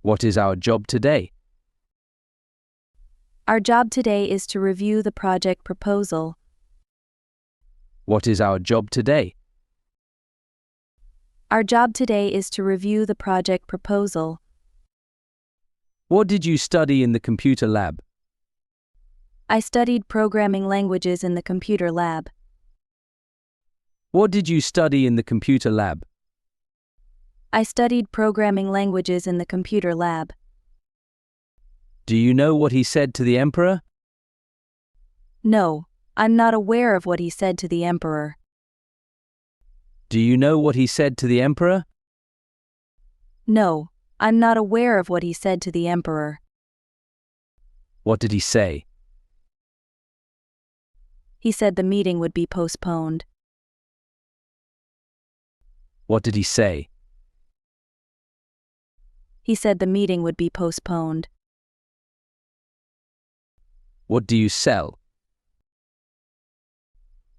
What is our job today? Our job today is to review the project proposal. What is our job today? Our job today is to review the project proposal. What did you study in the computer lab? I studied programming languages in the computer lab. What did you study in the computer lab? I studied programming languages in the computer lab. Do you know what he said to the emperor? No, I'm not aware of what he said to the emperor. Do you know what he said to the emperor? No, I'm not aware of what he said to the emperor. What did he say? He said the meeting would be postponed. What did he say? He said the meeting would be postponed. What do you sell?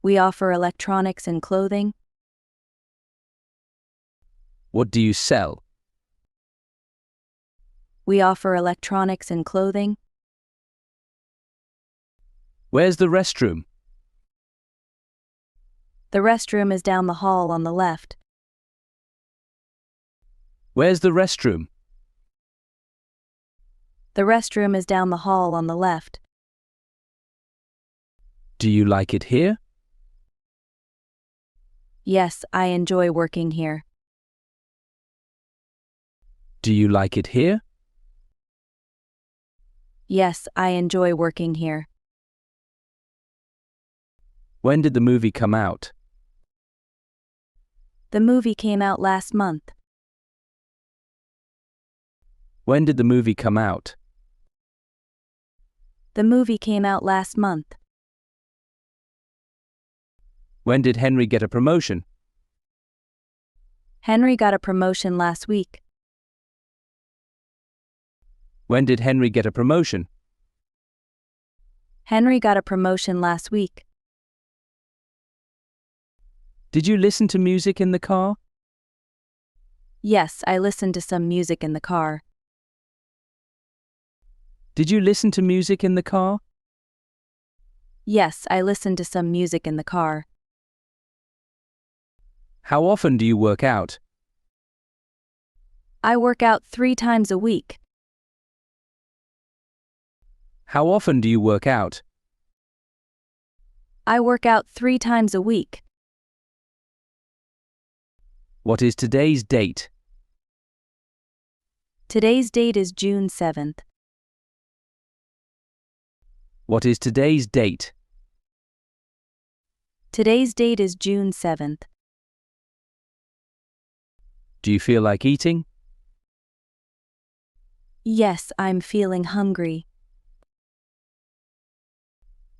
We offer electronics and clothing. What do you sell? We offer electronics and clothing. Where's the restroom? The restroom is down the hall on the left. Where's the restroom? The restroom is down the hall on the left. Do you like it here? Yes, I enjoy working here. Do you like it here? Yes, I enjoy working here. When did the movie come out? The movie came out last month. When did the movie come out? The movie came out last month. When did Henry get a promotion? Henry got a promotion last week. When did Henry get a promotion? Henry got a promotion last week. Did you listen to music in the car? Yes, I listened to some music in the car. Did you listen to music in the car? Yes, I listened to some music in the car. How often do you work out? I work out 3 times a week. How often do you work out? I work out 3 times a week. What is today's date? Today's date is June 7th. What is today's date? Today's date is June 7th. Do you feel like eating? Yes, I'm feeling hungry.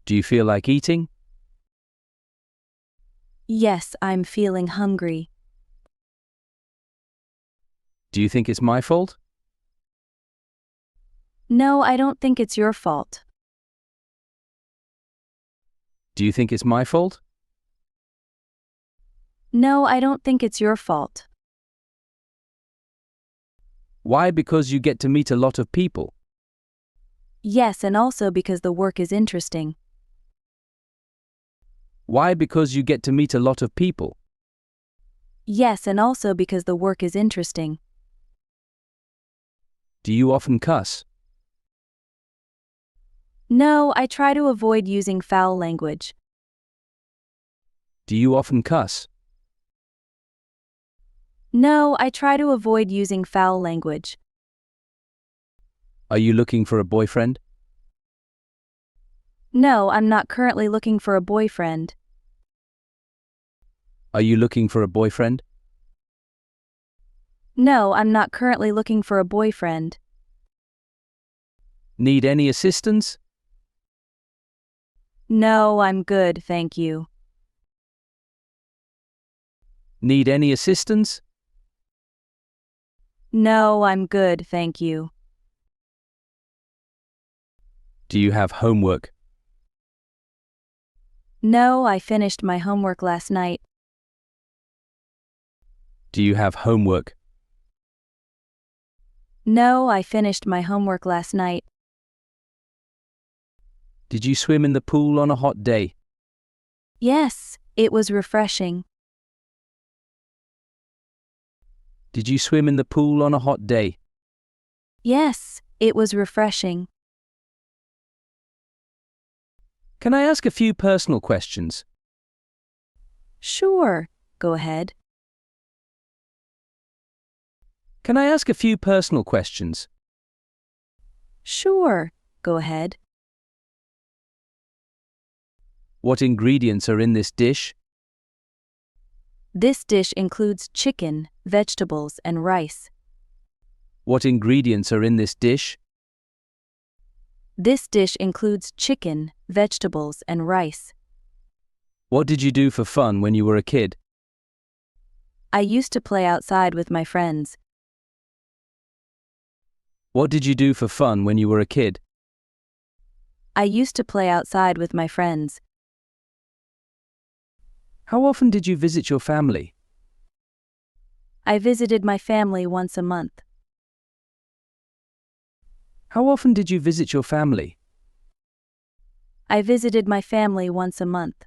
Do you feel like eating? Yes, I'm feeling hungry. Do you think it's my fault? No, I don't think it's your fault. Do you think it's my fault? No, I don't think it's your fault. Why? Because you get to meet a lot of people. Yes, and also because the work is interesting. Why? Because you get to meet a lot of people. Yes, and also because the work is interesting. Do you often cuss? No, I try to avoid using foul language. Do you often cuss? No, I try to avoid using foul language. Are you looking for a boyfriend? No, I'm not currently looking for a boyfriend. Are you looking for a boyfriend? No, I'm not currently looking for a boyfriend. Need any assistance? No, I'm good, thank you. Need any assistance? No, I'm good, thank you. Do you have homework? No, I finished my homework last night. Do you have homework? No, I finished my homework last night. Did you swim in the pool on a hot day? Yes, it was refreshing. Did you swim in the pool on a hot day? Yes, it was refreshing. Can I ask a few personal questions? Sure, go ahead. Can I ask a few personal questions? Sure, go ahead. What ingredients are in this dish? This dish includes chicken, vegetables, and rice. What ingredients are in this dish? This dish includes chicken, vegetables, and rice. What did you do for fun when you were a kid? I used to play outside with my friends. What did you do for fun when you were a kid? I used to play outside with my friends. How often did you visit your family? I visited my family once a month. How often did you visit your family? I visited my family once a month.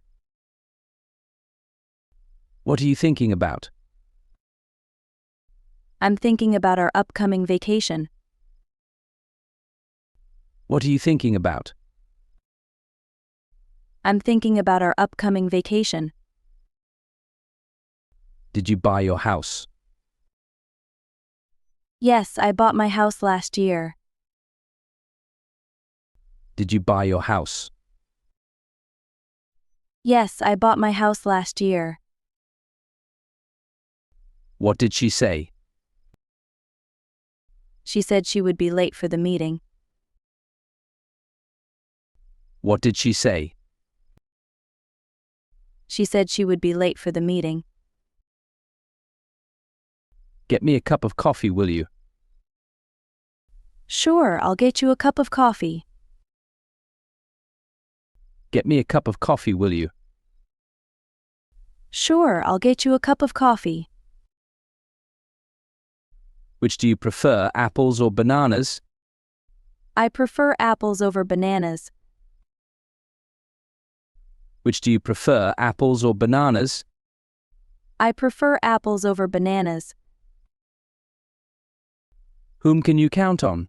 What are you thinking about? I'm thinking about our upcoming vacation. What are you thinking about? I'm thinking about our upcoming vacation. Did you buy your house? Yes, I bought my house last year. Did you buy your house? Yes, I bought my house last year. What did she say? She said she would be late for the meeting. What did she say? She said she would be late for the meeting. Get me a cup of coffee, will you? Sure, I'll get you a cup of coffee. Get me a cup of coffee, will you? Sure, I'll get you a cup of coffee. Which do you prefer, apples or bananas? I prefer apples over bananas. Which do you prefer, apples or bananas? I prefer apples over bananas. Whom can you count on?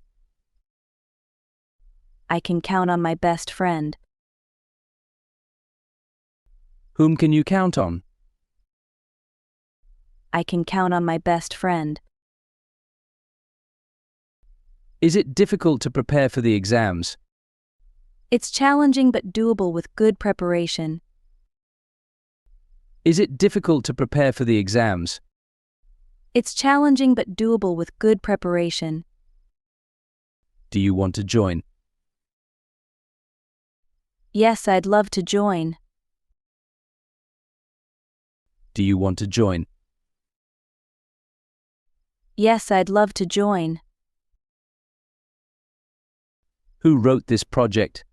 I can count on my best friend. Whom can you count on? I can count on my best friend. Is it difficult to prepare for the exams? It's challenging but doable with good preparation. Is it difficult to prepare for the exams? It's challenging but doable with good preparation. Do you want to join? Yes, I'd love to join. Do you want to join? Yes, I'd love to join. Who wrote this project?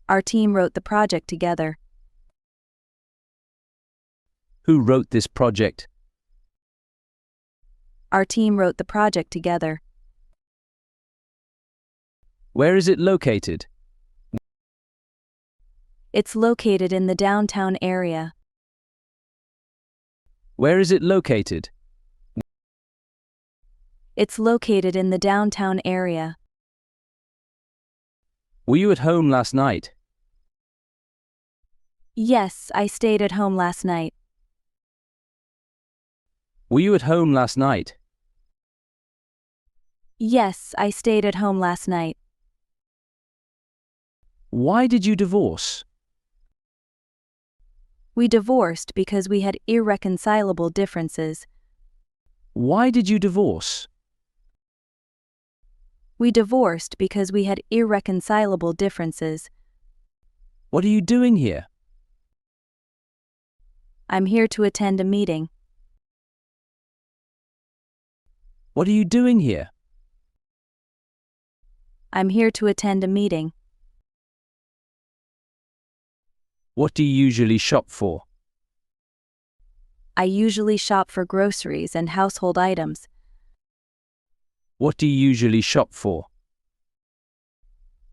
Our team wrote the project together. Who wrote this project? Our team wrote the project together. Where is it located? It's located in the downtown area. Where is it located? It's located in the downtown area. Were you at home last night? Yes, I stayed at home last night. Were you at home last night? Yes, I stayed at home last night. Why did you divorce? We divorced because we had irreconcilable differences. Why did you divorce? We divorced because we had irreconcilable differences. What are you doing here? I'm here to attend a meeting. What are you doing here? I'm here to attend a meeting. What do you usually shop for? I usually shop for groceries and household items. What do you usually shop for?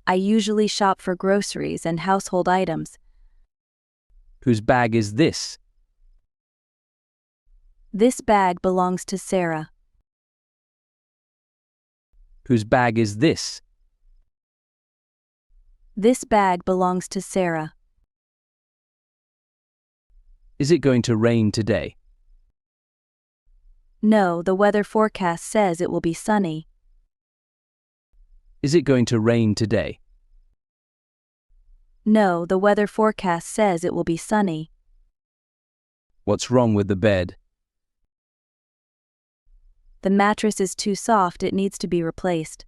I usually shop for groceries and household items. Whose bag is this? This bag belongs to Sarah. Whose bag is this? This bag belongs to Sarah. Is it going to rain today? No, the weather forecast says it will be sunny. Is it going to rain today? No, the weather forecast says it will be sunny. What's wrong with the bed? The mattress is too soft, it needs to be replaced.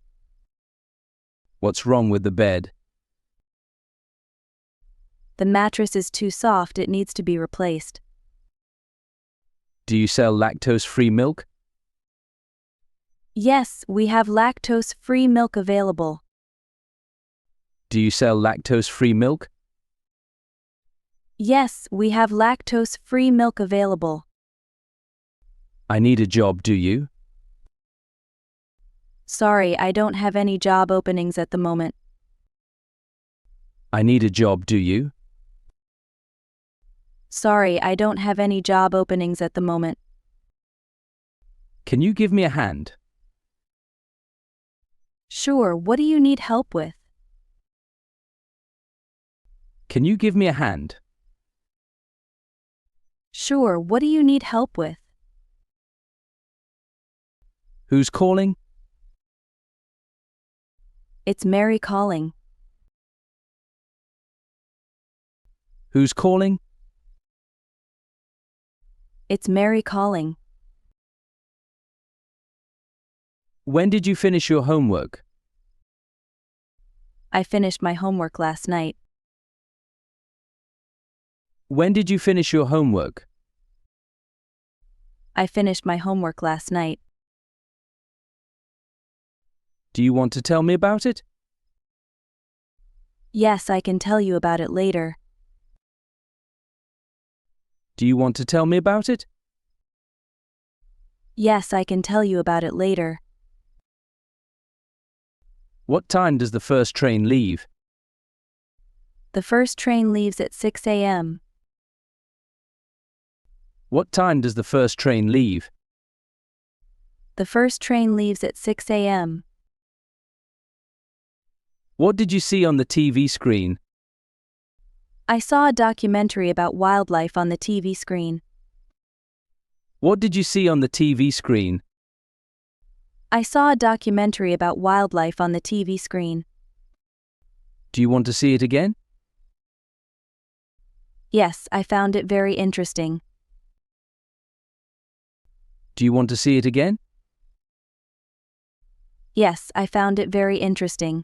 What's wrong with the bed? The mattress is too soft, it needs to be replaced. Do you sell lactose-free milk? Yes, we have lactose-free milk available. Do you sell lactose-free milk? Yes, we have lactose-free milk available. I need a job, do you? Sorry, I don't have any job openings at the moment. I need a job, do you? Sorry, I don't have any job openings at the moment. Can you give me a hand? Sure, what do you need help with? Can you give me a hand? Sure, what do you need help with? Who's calling? It's Mary calling. Who's calling? It's Mary calling. When did you finish your homework? I finished my homework last night. When did you finish your homework? I finished my homework last night. Do you want to tell me about it? Yes, I can tell you about it later. Do you want to tell me about it? Yes, I can tell you about it later. What time does the first train leave? The first train leaves at 6 a.m. What time does the first train leave? The first train leaves at 6 a.m. What did you see on the TV screen? I saw a documentary about wildlife on the TV screen. What did you see on the TV screen? I saw a documentary about wildlife on the TV screen. Do you want to see it again? Yes, I found it very interesting. Do you want to see it again? Yes, I found it very interesting.